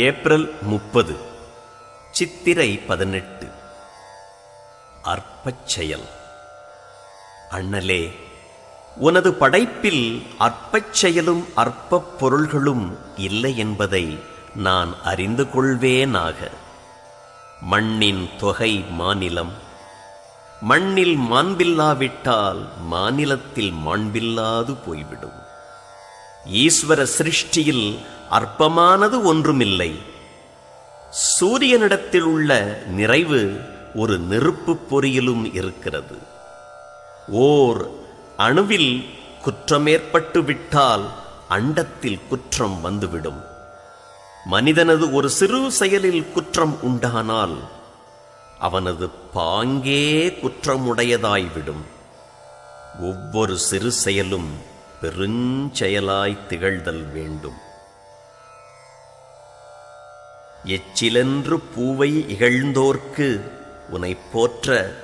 April 30 சித்திரை 18 அற்பச் செயல். அண்ணலே, உனது படைப்பில் அற்பச் செயலும் அற்பப் பொருள்களும் இல்லை என்பதை நான் அறிந்து கொள்வேனாக. மண்ணின் தொகை மாநிலம். மண்ணில் மாண்பில்லாவிட்டால் மாநிலத்தில் மாண்பில்லாது போய்விடும். ஈஸ்வர சிருஷ்டியில் அற்பமானது ஒன்றுமில்லை. சூரியனிடத்தில் உள்ள நிறைவு ஒரு நெருப்புப் பொறியிலும் இருக்கிறது. ஓர் அணுவில் குற்றமேற்பட்டு விட்டால் அண்டத்தில் குற்றம் வந்துவிடும். மனிதனது ஒரு சிறு செயலில் குற்றம் உண்டானால் அவனது பாங்கே குற்றமுடையதாய்விடும். ஒவ்வொரு சிறு செயலும் பெருஞ்செயலாய் திகழ்தல் வேண்டும். எச்சிலென்று பூவை இகழ்ந்தோர்க்கு உனைப் போற்ற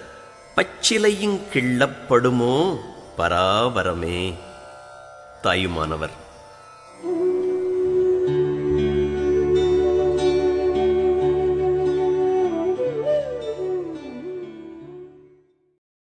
பச்சிலையுங் கிள்ளப்படுமோ பராபரமே. தாயுமானவர்.